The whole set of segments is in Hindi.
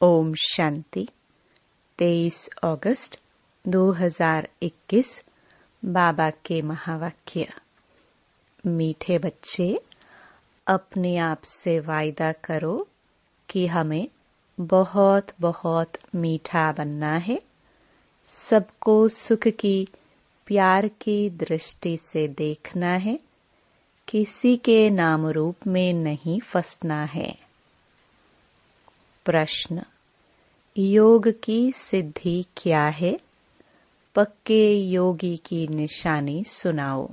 ओम शांति। 23 अगस्त 2021 बाबा के महावाक्य। मीठे बच्चे, अपने आप से वायदा करो कि हमें बहुत बहुत मीठा बनना है। सबको सुख की, प्यार की दृष्टि से देखना है। किसी के नाम रूप में नहीं फंसना है। प्रश्न: योग की सिद्धि क्या है? पक्के योगी की निशानी सुनाओ।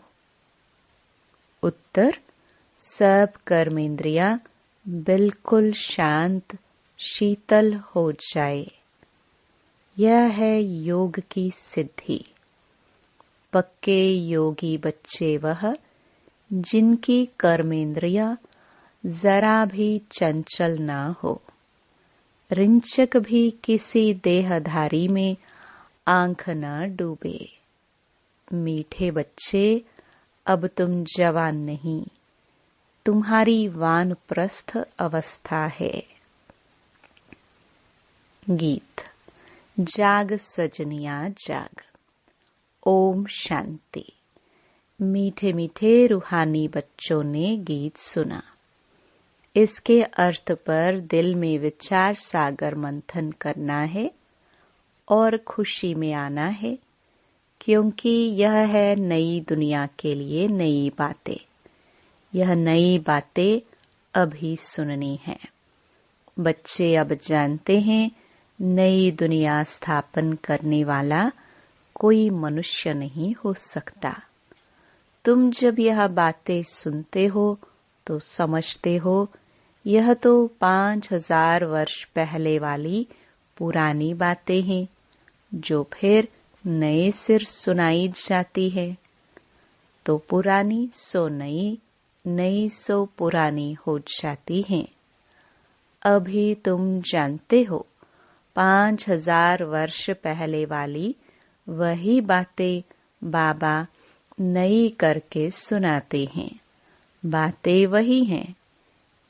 उत्तर: सब कर्मेंद्रियां बिल्कुल शांत शीतल हो जाए। यह है योग की सिद्धि। पक्के योगी बच्चे वह जिनकी कर्मेंद्रियां जरा भी चंचल ना हो। रिंचक भी किसी देहधारी में आंख न डूबे। मीठे बच्चे, अब तुम जवान नहीं, तुम्हारी वानप्रस्थ अवस्था है। गीत। जाग सजनिया जाग। ओम शांति। मीठे मीठे रूहानी बच्चों ने गीत सुना। इसके अर्थ पर दिल में विचार सागर मंथन करना है और खुशी में आना है, क्योंकि यह है नई दुनिया के लिए नई बातें। यह नई बातें अभी सुननी है। बच्चे अब जानते हैं, नई दुनिया स्थापन करने वाला कोई मनुष्य नहीं हो सकता। तुम जब यह बातें सुनते हो तो समझते हो, यह तो 5000 वर्ष पहले वाली पुरानी बातें हैं, जो फिर नए सिर सुनाई जाती है। तो पुरानी सो नई, नई सो पुरानी हो जाती हैं। अभी तुम जानते हो, 5000 वर्ष पहले वाली वही बातें बाबा नई करके सुनाते हैं। बातें वही हैं।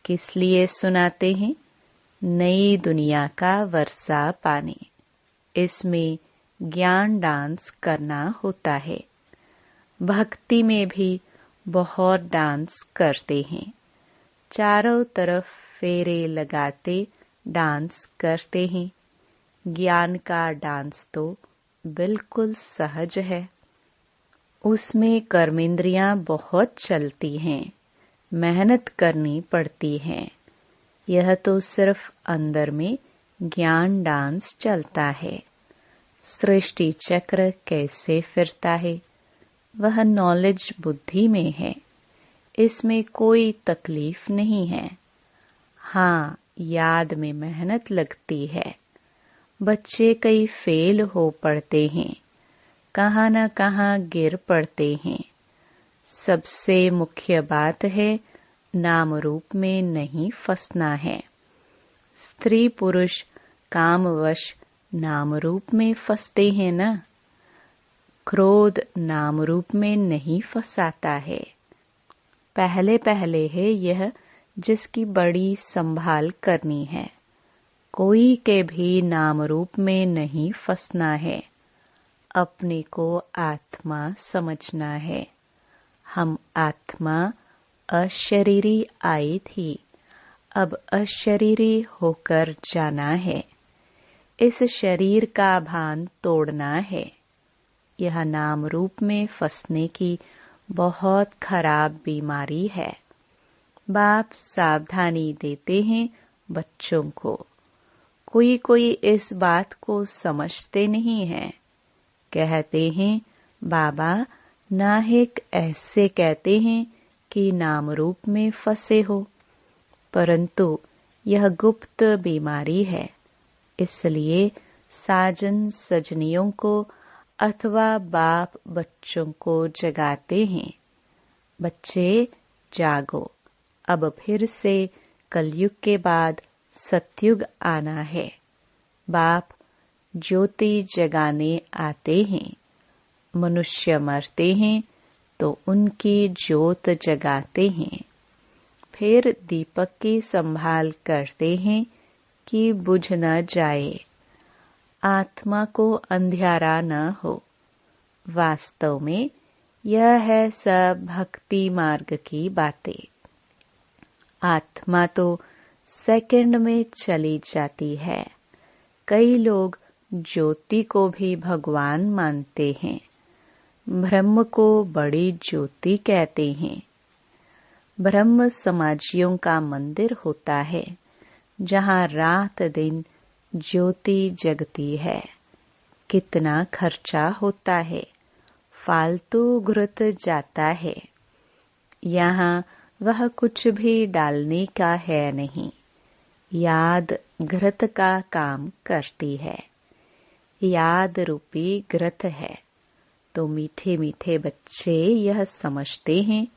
किस लिए सुनाते हैं? नई दुनिया का वर्षा पाने। इसमें ज्ञान डांस करना होता है। भक्ति में भी बहुत डांस करते हैं। चारों तरफ फेरे लगाते डांस करते हैं। ज्ञान का डांस तो बिल्कुल सहज है। उसमें कर्मेंद्रियां बहुत चलती हैं, मेहनत करनी पड़ती है। यह तो सिर्फ अंदर में ज्ञान डांस चलता है। सृष्टि चक्र कैसे फिरता है, वह नॉलेज बुद्धि में है। इसमें कोई तकलीफ नहीं है। हाँ, याद में मेहनत लगती है। बच्चे कई फेल हो पड़ते हैं, कहाँ न कहाँ गिर पड़ते हैं। सबसे मुख्य बात है, नाम रूप में नहीं फंसना है। स्त्री पुरुष कामवश नाम रूप में फंसते हैं ना। क्रोध नाम रूप में नहीं फंसाता है। पहले पहले है यह जिसकी बड़ी संभाल करनी है। कोई के भी नाम रूप में नहीं फंसना है। अपने को आत्मा समझना है। हम आत्मा अशरीरी आई थी, अब अशरीरी होकर जाना है। इस शरीर का भान तोड़ना है। यह नाम रूप में फंसने की बहुत खराब बीमारी है। बाप सावधानी देते हैं बच्चों को। कोई कोई इस बात को समझते नहीं है। कहते हैं, बाबा नाहिक ऐसे कहते हैं कि नाम रूप में फंसे हो, परंतु यह गुप्त बीमारी है। इसलिए साजन सजनियों को अथवा बाप बच्चों को जगाते हैं। बच्चे जागो, अब फिर से कलयुग के बाद सतयुग आना है। बाप ज्योति जगाने आते हैं। मनुष्य मरते हैं तो उनकी ज्योत जगाते हैं। फिर दीपक की संभाल करते हैं कि बुझ न जाए, आत्मा को अंधियारा न हो। वास्तव में यह है सब भक्ति मार्ग की बातें। आत्मा तो सेकंड में चली जाती है। कई लोग ज्योति को भी भगवान मानते हैं। ब्रह्म को बड़ी ज्योति कहते हैं। ब्रह्म समाजियों का मंदिर होता है, जहाँ रात दिन ज्योति जगती है। कितना खर्चा होता है, फालतू घृत जाता है। यहाँ वह कुछ भी डालने का है नहीं। याद घृत का काम करती है। याद रूपी घृत है। तो मीठे मीठे बच्चे यह समझते हैं,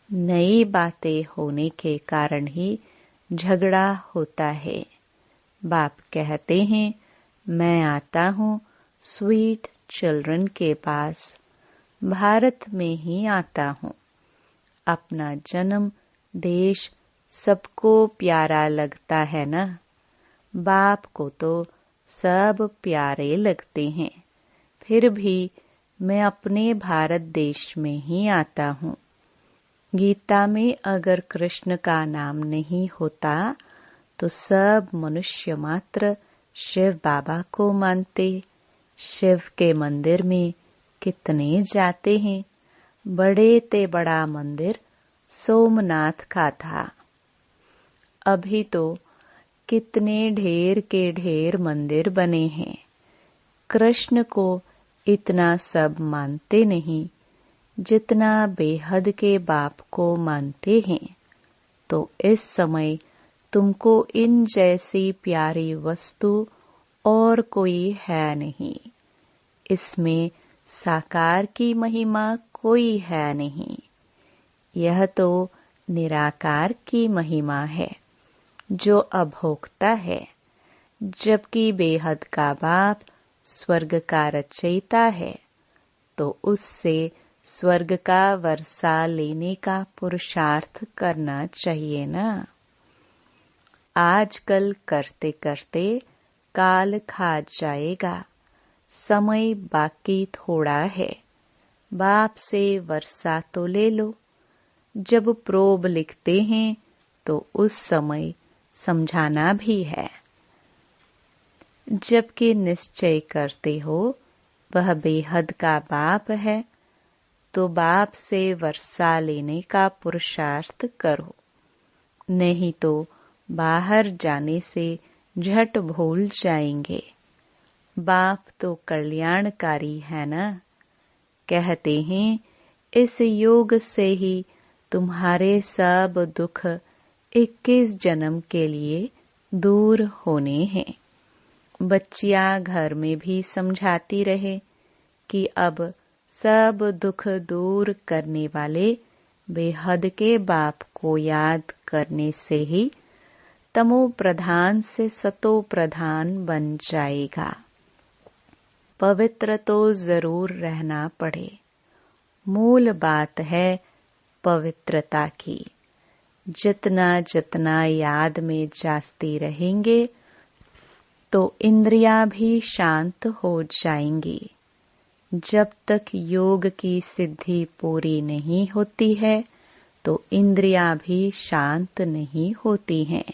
नई बातें होने के कारण ही झगड़ा होता है। बाप कहते हैं, मैं आता हूँ स्वीट चिल्ड्रन के पास, भारत में ही आता हूँ। अपना जन्म देश सबको प्यारा लगता है ना। बाप को तो सब प्यारे लगते हैं, फिर भी मैं अपने भारत देश में ही आता हूँ। गीता में अगर कृष्ण का नाम नहीं होता तो सब मनुष्य मात्र शिव बाबा को मानते। शिव के मंदिर में कितने जाते हैं। बड़े ते बड़ा मंदिर सोमनाथ का था। अभी तो कितने ढेर के ढेर मंदिर बने हैं। कृष्ण को इतना सब मानते नहीं जितना बेहद के बाप को मानते हैं। तो इस समय तुमको इन जैसी प्यारी वस्तु और कोई है नहीं। इसमें साकार की महिमा कोई है नहीं। यह तो निराकार की महिमा है, जो अभोक्ता है। जबकि बेहद का बाप स्वर्ग का रचयिता है, तो उससे स्वर्ग का वर्षा लेने का पुरुषार्थ करना चाहिए ना। आजकल करते करते काल खा जाएगा। समय बाकी थोड़ा है। बाप से वर्षा तो ले लो। जब प्रोब लिखते हैं तो उस समय समझाना भी है। जबकि निश्चय करते हो वह बेहद का बाप है, तो बाप से वर्षा लेने का पुरुषार्थ करो। नहीं तो बाहर जाने से झट भूल जाएंगे। बाप तो कल्याणकारी है ना। कहते हैं, इस योग से ही तुम्हारे सब दुख 21 जन्म के लिए दूर होने हैं। बच्चियां घर में भी समझाती रहे कि अब सब दुख दूर करने वाले बेहद के बाप को याद करने से ही तमो प्रधान से सतो प्रधान बन जाएगा। पवित्र तो जरूर रहना पड़े। मूल बात है पवित्रता की। जितना जितना याद में जास्ती रहेंगे तो इंद्रियां भी शांत हो जाएंगी। जब तक योग की सिद्धि पूरी नहीं होती है तो इंद्रियां भी शांत नहीं होती हैं।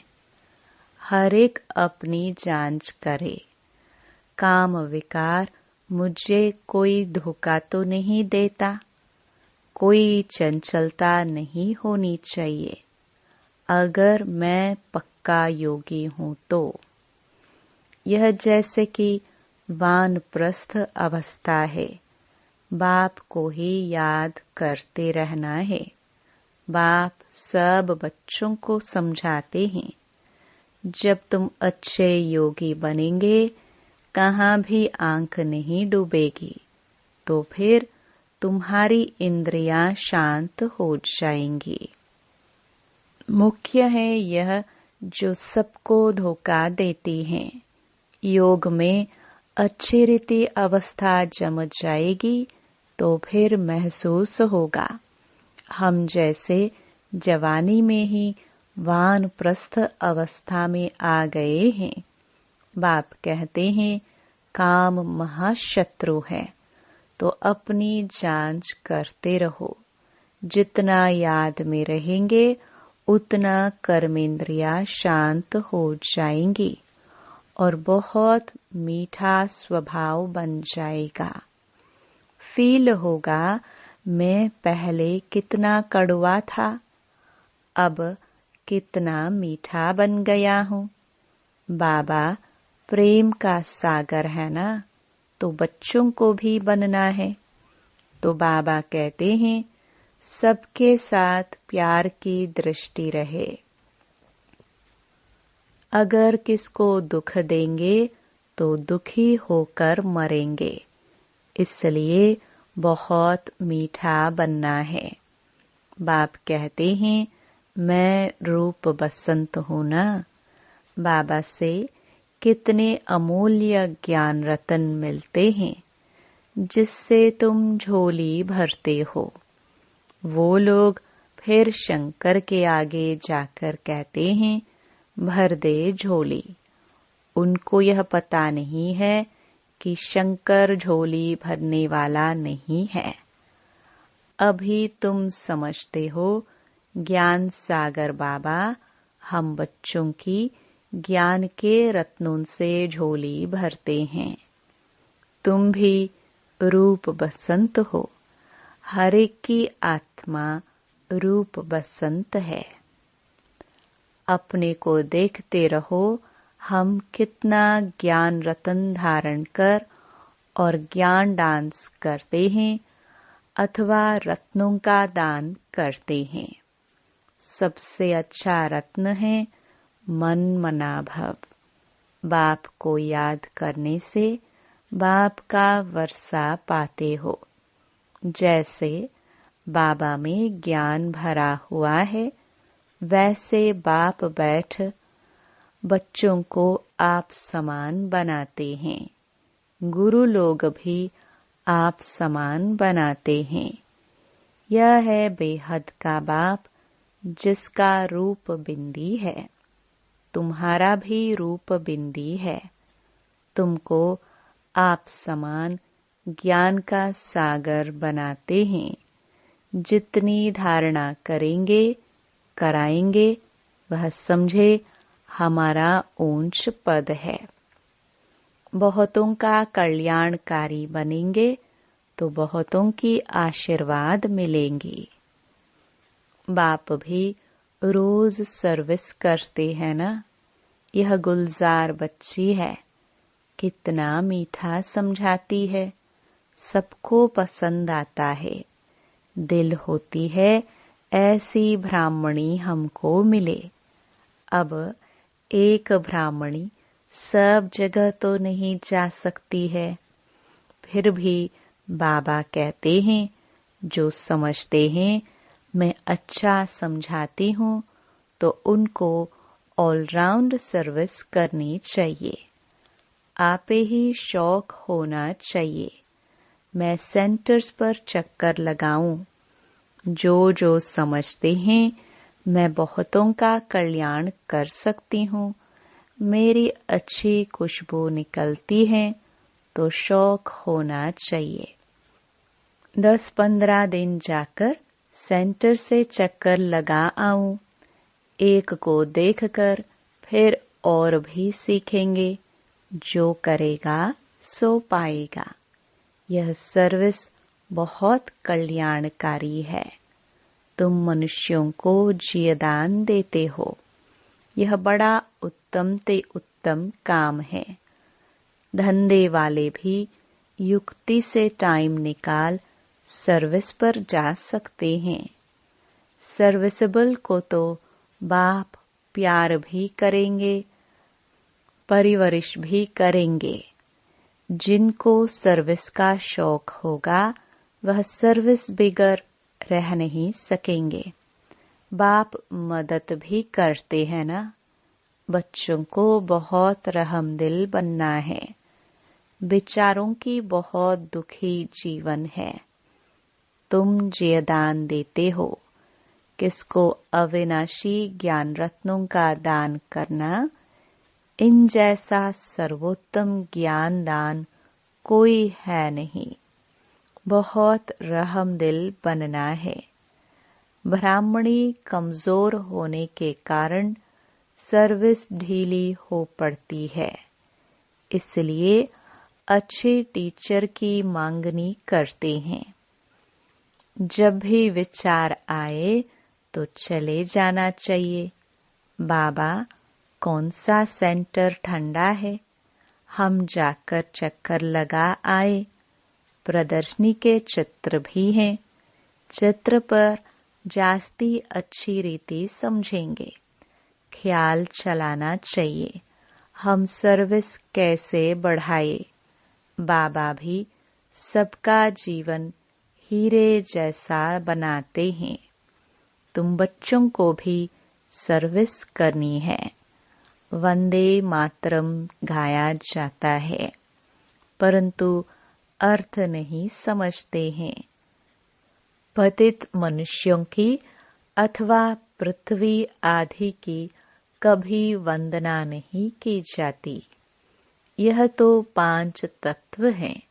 हर एक अपनी जांच करे। काम विकार मुझे कोई धोखा तो नहीं देता। कोई चंचलता नहीं होनी चाहिए। अगर मैं पक्का योगी हूँ तो यह जैसे कि वानप्रस्थ अवस्था है। बाप को ही याद करते रहना है। बाप सब बच्चों को समझाते हैं, जब तुम अच्छे योगी बनेंगे कहाँ भी आंख नहीं डूबेगी, तो फिर तुम्हारी इंद्रियां शांत हो जाएंगी। मुख्य है यह जो सबको धोखा देती हैं। योग में अच्छी रीति अवस्था जम जाएगी तो फिर महसूस होगा हम जैसे जवानी में ही वानप्रस्थ अवस्था में आ गए हैं। बाप कहते हैं काम महाशत्रु है, तो अपनी जांच करते रहो। जितना याद में रहेंगे उतना कर्मेंद्रियां शांत हो जाएंगी और बहुत मीठा स्वभाव बन जाएगा। फील होगा मैं पहले कितना कड़वा था, अब कितना मीठा बन गया हूँ। बाबा प्रेम का सागर है ना, तो बच्चों को भी बनना है। तो बाबा कहते हैं सबके साथ प्यार की दृष्टि रहे। अगर किसको दुख देंगे तो दुखी होकर मरेंगे, इसलिए बहुत मीठा बनना है। बाप कहते हैं मैं रूप बसंत हूँ ना। बाबा से कितने अमूल्य ज्ञान रतन मिलते हैं, जिससे तुम झोली भरते हो। वो लोग फिर शंकर के आगे जाकर कहते हैं भर दे झोली। उनको यह पता नहीं है कि शंकर झोली भरने वाला नहीं है। अभी तुम समझते हो ज्ञान सागर बाबा हम बच्चों की ज्ञान के रत्नों से झोली भरते हैं। तुम भी रूप बसंत हो। हर एक की आत्मा रूप बसंत है। अपने को देखते रहो हम कितना ज्ञान रतन धारण कर और ज्ञान डांस करते हैं अथवा रत्नों का दान करते हैं। सबसे अच्छा रत्न है मन मना भव। बाप को याद करने से बाप का वर्षा पाते हो। जैसे बाबा में ज्ञान भरा हुआ है, वैसे बाप बैठ बच्चों को आप समान बनाते हैं। गुरु लोग भी आप समान बनाते हैं। यह है बेहद का बाप जिसका रूप बिंदी है। तुम्हारा भी रूप बिंदी है। तुमको आप समान ज्ञान का सागर बनाते हैं। जितनी धारणा करेंगे कराएंगे वह समझे हमारा ऊंच पद है। बहुतों का कल्याणकारी बनेंगे तो बहुतों की आशीर्वाद मिलेंगी। बाप भी रोज सर्विस करते हैं ना। यह गुलजार बच्ची है, कितना मीठा समझाती है, सबको पसंद आता है। दिल होती है ऐसी ब्राह्मणी हमको मिले। अब एक ब्राह्मणी सब जगह तो नहीं जा सकती है, फिर भी बाबा कहते हैं जो समझते हैं मैं अच्छा समझाती हूँ तो उनको ऑलराउंड सर्विस करनी चाहिए। आपे ही शौक होना चाहिए मैं सेंटर्स पर चक्कर लगाऊं। जो समझते हैं मैं बहुतों का कल्याण कर सकती हूँ, मेरी अच्छी खुशबू निकलती है, तो शौक होना चाहिए। 10-15 दिन जाकर सेंटर से चक्कर लगा आऊं। एक को देखकर फिर और भी सीखेंगे। जो करेगा सो पाएगा। यह सर्विस बहुत कल्याणकारी है। तुम मनुष्यों को जीवदान देते हो। यह बड़ा उत्तम ते उत्तम काम है। धंधे वाले भी युक्ति से टाइम निकाल सर्विस पर जा सकते हैं। सर्विसेबल को तो बाप प्यार भी करेंगे, परिवरिश भी करेंगे। जिनको सर्विस का शौक होगा वह सर्विस बिगर रह नहीं सकेंगे। बाप मदद भी करते हैं ना। बच्चों को बहुत रहमदिल बनना है। बेचारों की बहुत दुखी जीवन है। तुम जीवदान देते हो। किसको अविनाशी ज्ञान रत्नों का दान करना, इन जैसा सर्वोत्तम ज्ञान दान कोई है नहीं। बहुत रहमदिल बनना है। ब्राह्मणी कमजोर होने के कारण सर्विस ढीली हो पड़ती है, इसलिए अच्छे टीचर की मांगनी करते हैं। जब भी विचार आए तो चले जाना चाहिए। बाबा, कौन सा सेंटर ठंडा है, हम जाकर चक्कर लगा आए। प्रदर्शनी के चित्र भी हैं। चित्र पर जास्ती अच्छी रीति समझेंगे। ख्याल चलाना चाहिए, हम सर्विस कैसे बढ़ाए। बाबा भी सबका जीवन हीरे जैसा बनाते हैं। तुम बच्चों को भी सर्विस करनी है। वंदे मातरम गाया जाता है, परंतु अर्थ नहीं समझते हैं। पतित मनुष्यों की अथवा पृथ्वी आदि की कभी वंदना नहीं की जाती। यह तो 5 तत्व हैं,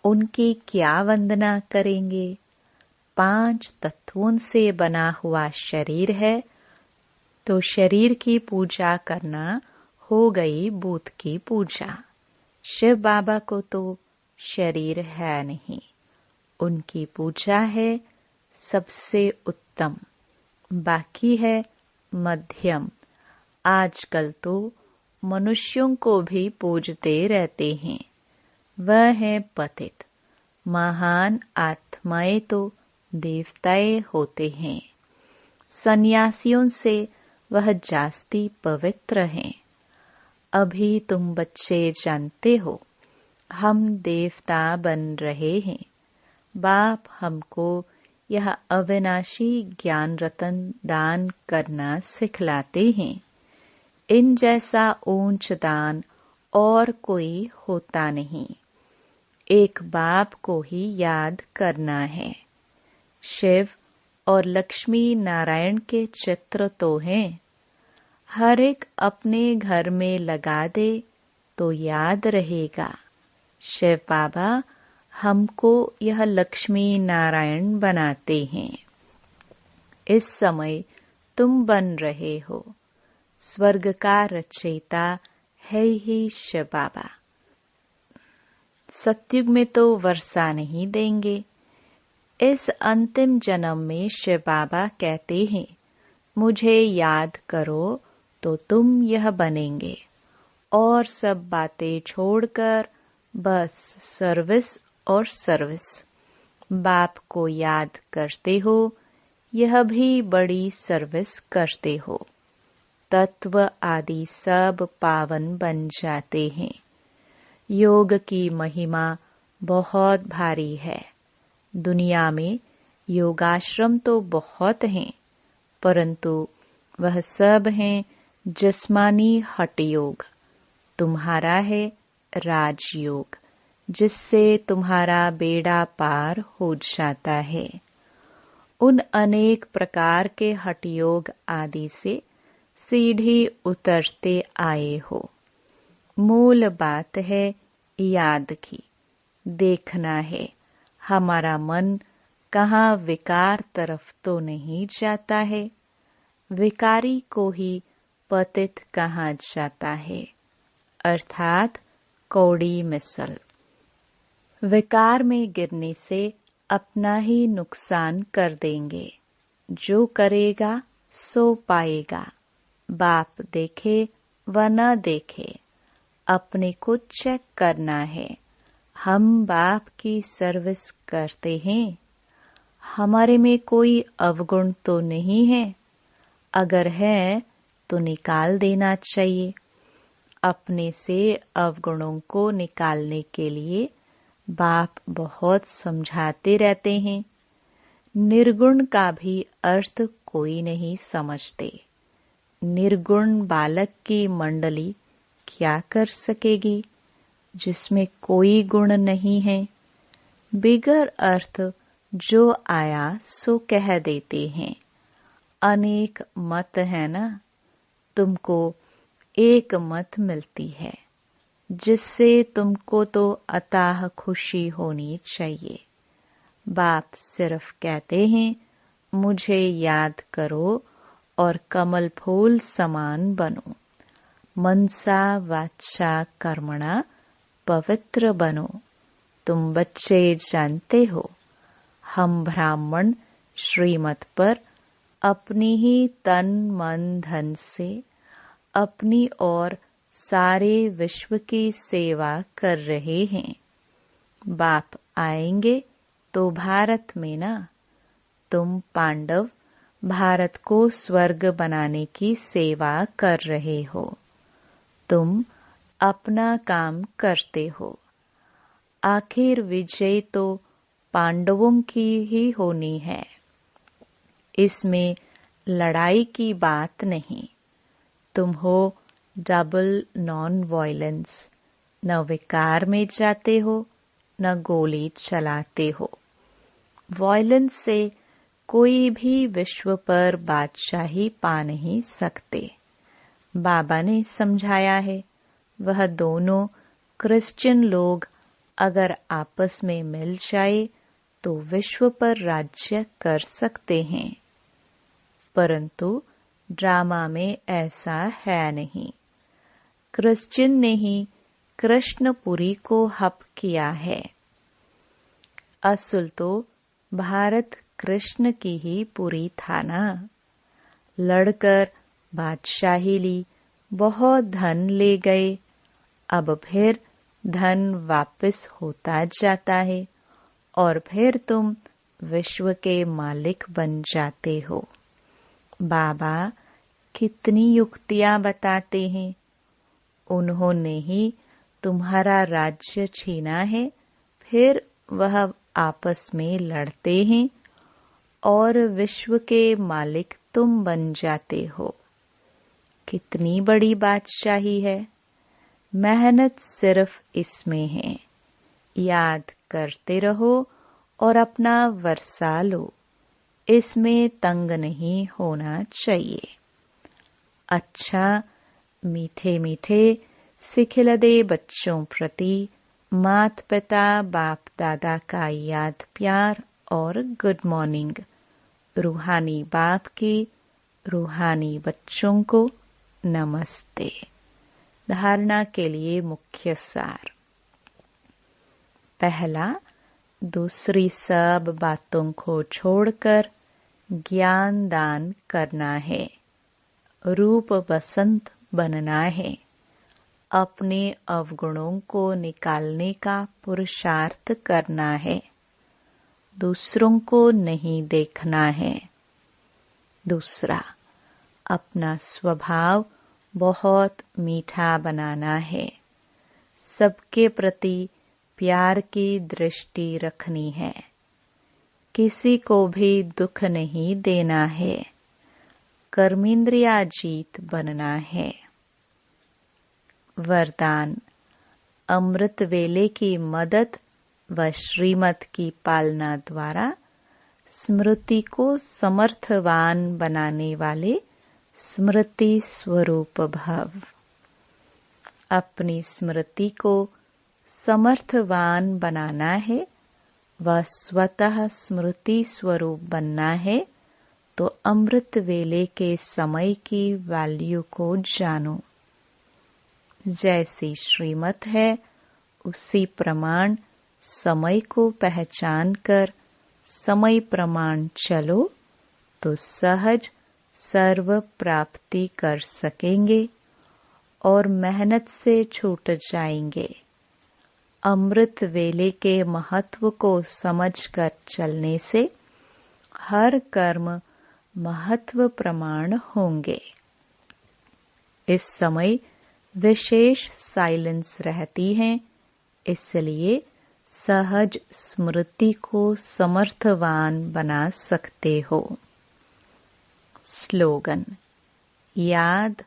उनकी क्या वंदना करेंगे। 5 तत्वों से बना हुआ शरीर है, तो शरीर की पूजा करना हो गई बूथ की पूजा। शिव बाबा को तो शरीर है नहीं, उनकी पूजा है सबसे उत्तम, बाकी है मध्यम। आजकल तो मनुष्यों को भी पूजते रहते हैं, वह है पतित। महान आत्माएं तो देवताएं होते हैं। सन्यासियों से वह जास्ती पवित्र हैं। अभी तुम बच्चे जानते हो, हम देवता बन रहे हैं। बाप हमको यह अविनाशी ज्ञान रतन दान करना सिखलाते हैं। इन जैसा ऊंच दान और कोई होता नहीं। एक बाप को ही याद करना है। शिव और लक्ष्मी नारायण के चित्र तो हैं। हर एक अपने घर में लगा दे तो याद रहेगा। शिव बाबा हमको यह लक्ष्मी नारायण बनाते हैं। इस समय तुम बन रहे हो। स्वर्ग का रचयिता है ही शिव बाबा। सतयुग में तो वर्षा नहीं देंगे। इस अंतिम जन्म में शिव बाबा कहते हैं, मुझे याद करो तो तुम यह बनेंगे। और सब बातें छोड़कर बस सर्विस और सर्विस। बाप को याद करते हो, यह भी बड़ी सर्विस करते हो। तत्व आदि सब पावन बन जाते हैं। योग की महिमा बहुत भारी है। दुनिया में योगाश्रम तो बहुत हैं, परंतु वह सब हैं जिस्मानी हठ योग। तुम्हारा है राजयोग, जिससे तुम्हारा बेड़ा पार हो जाता है। उन अनेक प्रकार के हठ योग आदि से सीढ़ी उतरते आए हो। मूल बात है याद की। देखना है हमारा मन कहाँ विकार तरफ तो नहीं जाता है। विकारी को ही पतित कहा जाता है, अर्थात कौड़ी मिसल। विकार में गिरने से अपना ही नुकसान कर देंगे। जो करेगा सो पाएगा। बाप देखे व न देखे, अपने को चेक करना है। हम बाप की सर्विस करते हैं। हमारे में कोई अवगुण तो नहीं है। अगर है तो निकाल देना चाहिए। अपने से अवगुणों को निकालने के लिए बाप बहुत समझाते रहते हैं। निर्गुण का भी अर्थ कोई नहीं समझते। निर्गुण बालक की मंडली क्या कर सकेगी, जिसमें कोई गुण नहीं है। बिगर अर्थ जो आया सो कह देते हैं। अनेक मत है ना, तुमको एक मत मिलती है, जिससे तुमको तो अताह खुशी होनी चाहिए। बाप सिर्फ कहते हैं, मुझे याद करो और कमल फूल समान बनो। मनसा वाचा कर्मणा पवित्र बनो। तुम बच्चे जानते हो, हम ब्राह्मण श्रीमत पर अपनी ही तन मन धन से अपनी और सारे विश्व की सेवा कर रहे हैं। बाप आएंगे तो भारत में ना, तुम पांडव भारत को स्वर्ग बनाने की सेवा कर रहे हो। तुम अपना काम करते हो। आखिर विजय तो पांडवों की ही होनी है। इसमें लड़ाई की बात नहीं। तुम हो डबल नॉन वायलेंस, न विकार में जाते हो न गोली चलाते हो। वायलेंस से कोई भी विश्व पर बादशाही पा नहीं सकते। बाबा ने समझाया है, वह दोनों क्रिश्चियन लोग अगर आपस में मिल जाए तो विश्व पर राज्य कर सकते हैं, परंतु ड्रामा में ऐसा है नहीं। क्रिश्चियन ने ही कृष्णपुरी को हप किया है। असल तो भारत कृष्ण की ही पुरी था ना। लड़कर बादशाही ली, बहुत धन ले गए। अब फिर धन वापस होता जाता है और फिर तुम विश्व के मालिक बन जाते हो। बाबा कितनी युक्तियां बताते हैं। उन्होंने ही तुम्हारा राज्य छीना है, फिर वह आपस में लड़ते हैं और विश्व के मालिक तुम बन जाते हो। कितनी बड़ी बादशाही है। मेहनत सिर्फ इसमें है। याद करते रहो और अपना वर्षा लो। इसमें तंग नहीं होना चाहिए। अच्छा, मीठे मीठे सिखिलदे बच्चों प्रति माता पिता बाप दादा का याद प्यार और गुड मॉर्निंग। रूहानी बाप की रूहानी बच्चों को नमस्ते। धारणा के लिए मुख्य सार। पहला, दूसरी सब बातों को छोड़कर ज्ञान दान करना है। रूप बसंत बनना है। अपने अवगुणों को निकालने का पुरुषार्थ करना है। दूसरों को नहीं देखना है। दूसरा, अपना स्वभाव बहुत मीठा बनाना है। सबके प्रति प्यार की दृष्टि रखनी है। किसी को भी दुख नहीं देना है। कर्मेंद्रियाजीत बनना है। वरदान, अमृत वेले की मदद व श्रीमत की पालना द्वारा स्मृति को समर्थवान बनाने वाले स्मृति स्वरूप भव। अपनी स्मृति को समर्थवान बनाना है व स्वतः स्मृति स्वरूप बनना है, तो अमृत वेले के समय की वैल्यू को जानो। जैसी श्रीमत है उसी प्रमाण समय को पहचान कर समय प्रमाण चलो तो सहज सर्व प्राप्ति कर सकेंगे और मेहनत से छूट जाएंगे। अमृत वेले के महत्व को समझकर चलने से हर कर्म महत्व प्रमाण होंगे। इस समय विशेष साइलेंस रहती है, इसलिए सहज स्मृति को समर्थवान बना सकते हो। स्लोगन, याद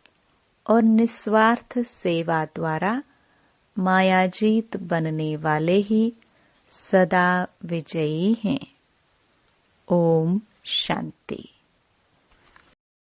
और निस्वार्थ सेवा द्वारा मायाजीत बनने वाले ही सदा विजयी हैं। ओम शांति।